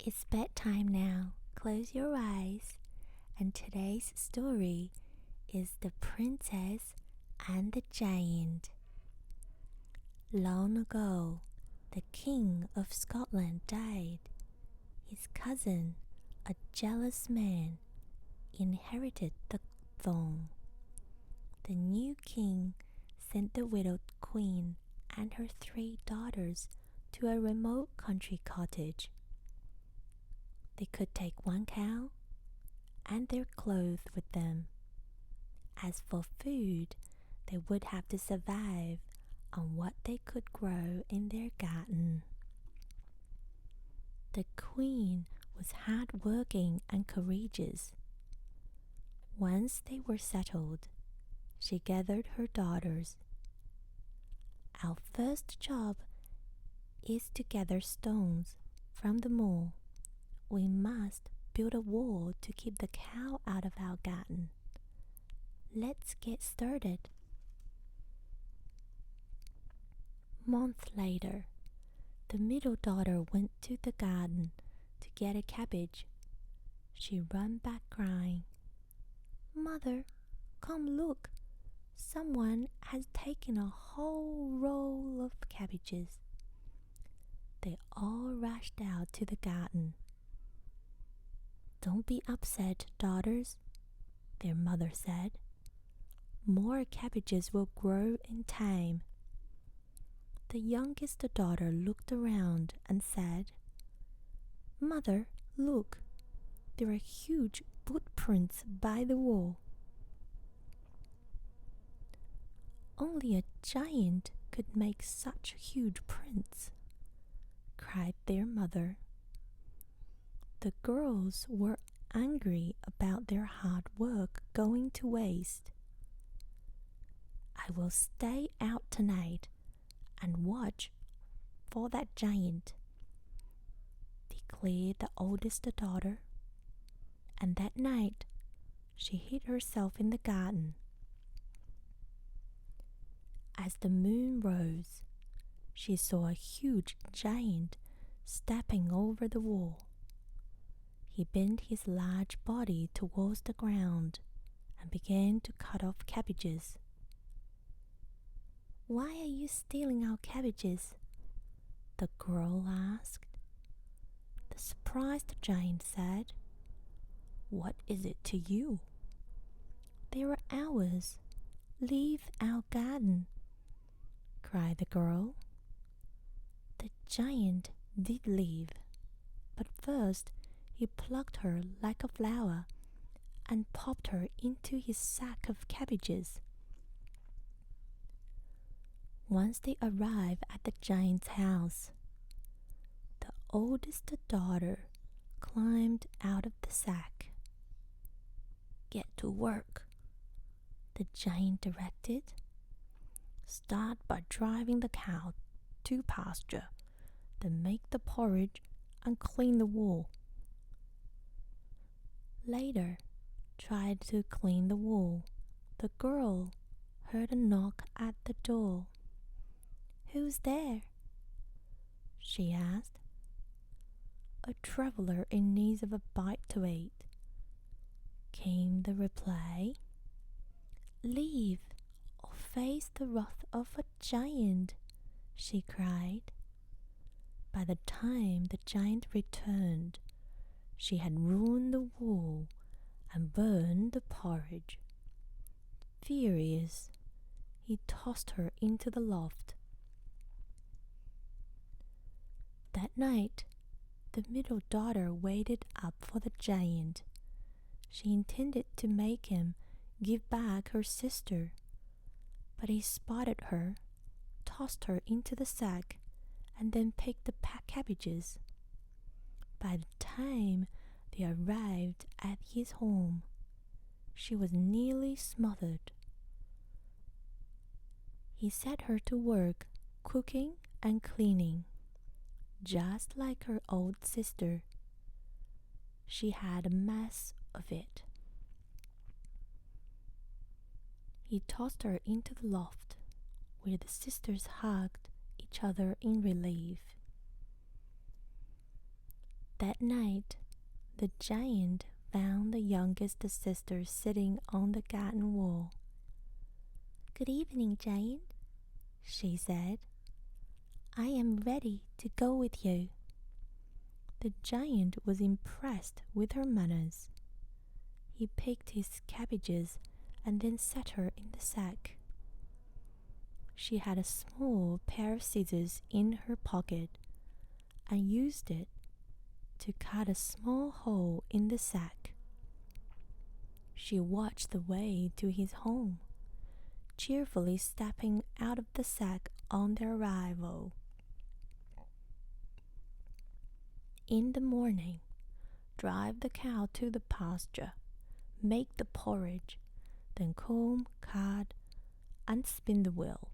It's bedtime now. Close your eyes. And today's story is The Princess and the Giant. Long ago, the King of Scotland died. His cousin, a jealous man, inherited the throne. The new king sent the widowed queen and her 3 daughters to a remote country cottage. They could take 1 cow and their clothes with them. As for food, they would have to survive on what they could grow in their garden. The queen was hard-working and courageous. Once they were settled, she gathered her daughters. Our first job is to gather stones from the moor. We must build a wall to keep the cow out of our garden. Let's get started. Months later, the middle daughter went to the garden to get a cabbage. She ran back crying, "Mother, come look! Someone has taken a whole roll of cabbages." They all rushed out to the garden. "Don't be upset, daughters," their mother said. "More cabbages will grow in time." The youngest daughter looked around and said, "Mother, look, there are huge footprints by the wall." "Only a giant could make such huge prints," cried their mother. The girls were angry about their hard work going to waste. "I will stay out tonight and watch for that giant," declared the oldest daughter. And that night, she hid herself in the garden. As the moon rose, she saw a huge giant stepping over the wall. He bent his large body towards the ground and began to cut off cabbages. "Why are you stealing our cabbages?" the girl asked. The surprised giant said, "What is it to you? They are ours. Leave our garden," cried the girl. The giant did leave, but first he plucked her like a flower and popped her into his sack of cabbages. Once they arrived at the giant's house, the oldest daughter climbed out of the sack. "Get to work," the giant directed. "Start by driving the cow to pasture, then make the porridge and clean the wool. Later, tried to clean the wool. The girl heard a knock at the door. "Who's there?" she asked. "A traveler in need of a bite to eat," came the reply. "Leave or face the wrath of a giant," she cried. By the time the giant returned, she had ruined the wool and burned the porridge. Furious, he tossed her into the loft. That night, the middle daughter waited up for the giant. She intended to make him give back her sister, but he spotted her, tossed her into the sack, and then picked the cabbages. By the time they arrived at his home, she was nearly smothered. He set her to work cooking and cleaning, just like her old sister. She had a mess of it. He tossed her into the loft, where the sisters hugged each other in relief. That night, the giant found the youngest sister sitting on the garden wall. "Good evening, Giant," she said. "I am ready to go with you." The giant was impressed with her manners. He picked his cabbages and then set her in the sack. She had a small pair of scissors in her pocket and used it to cut a small hole in the sack. She watched the way to his home, cheerfully stepping out of the sack on their arrival. In the morning, drive the cow to the pasture, make the porridge, then comb, card, and spin the wheel.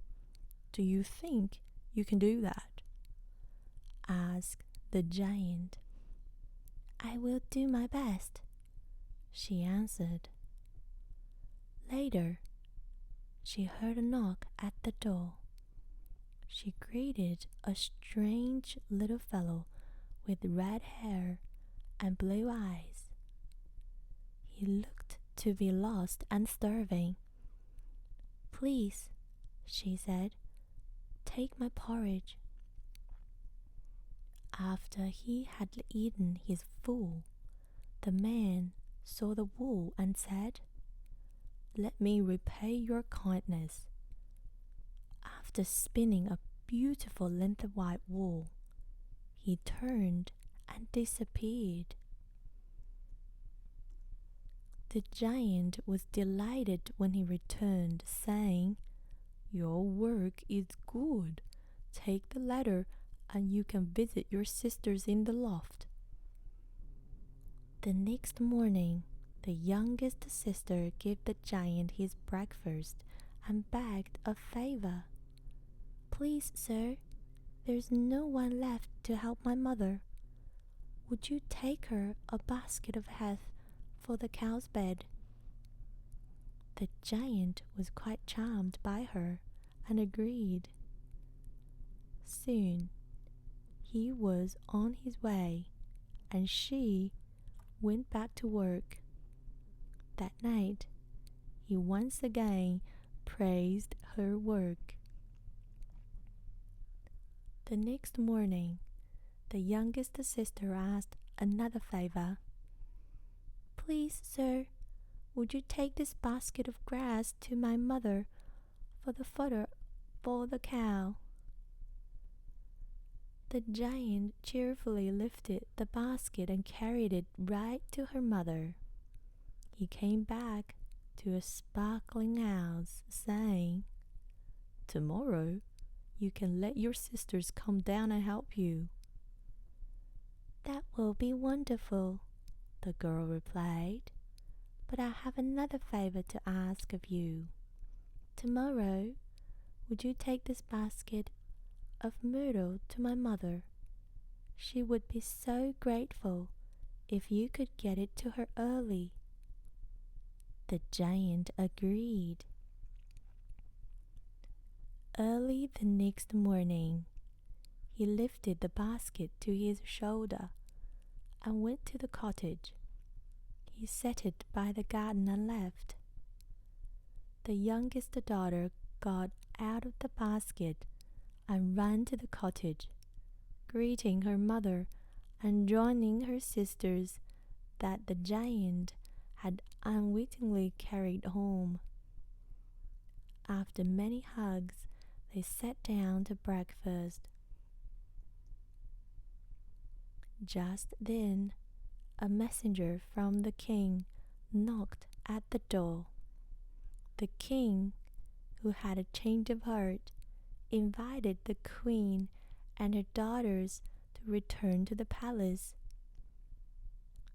"Do you think you can do that?" asked the giant. "I will do my best," she answered. Later, she heard a knock at the door. She greeted a strange little fellow with red hair and blue eyes. He looked to be lost and starving. "Please," she said, "take my porridge." After he had eaten his full, the man saw the wool and said, "Let me repay your kindness." After spinning a beautiful length of white wool, he turned and disappeared. The giant was delighted when he returned, saying, "Your work is good. Take the ladder and you can visit your sisters in the loft." The next morning, the youngest sister gave the giant his breakfast and begged a favor. "Please, sir, there's no one left to help my mother. Would you take her a basket of heath for the cow's bed?" The giant was quite charmed by her and agreed. Soon, he was on his way, and she went back to work. That night, he once again praised her work. The next morning, the youngest sister asked another favor. "Please, sir, would you take this basket of grass to my mother for the fodder for the cow?" The giant cheerfully lifted the basket and carried it right to her mother. He came back to a sparkling house, saying, "Tomorrow you can let your sisters come down and help you." "That will be wonderful," the girl replied. "But I have another favor to ask of you. Tomorrow, would you take this basket of myrtle to my mother? She would be so grateful if you could get it to her early." The giant agreed. Early the next morning, he lifted the basket to his shoulder and went to the cottage. He set it by the garden and left. The youngest daughter got out of the basket and ran to the cottage, greeting her mother and joining her sisters that the giant had unwittingly carried home. After many hugs, they sat down to breakfast. Just then, a messenger from the king knocked at the door. The king, who had a change of heart, invited the queen and her daughters to return to the palace.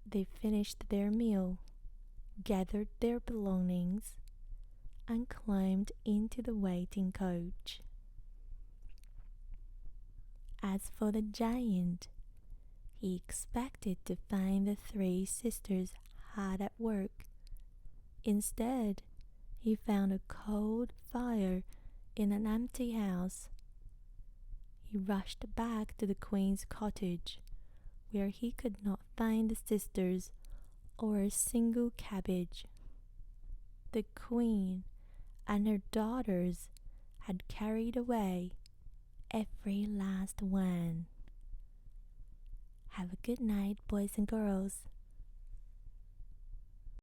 They finished their meal, gathered their belongings, and climbed into the waiting coach. As for the giant, he expected to find the three sisters hard at work. Instead, he found a cold fire in an empty house. He rushed back to the queen's cottage, where he could not find the sisters or a single cabbage. The queen and her daughters had carried away every last one. Have a good night, boys and girls.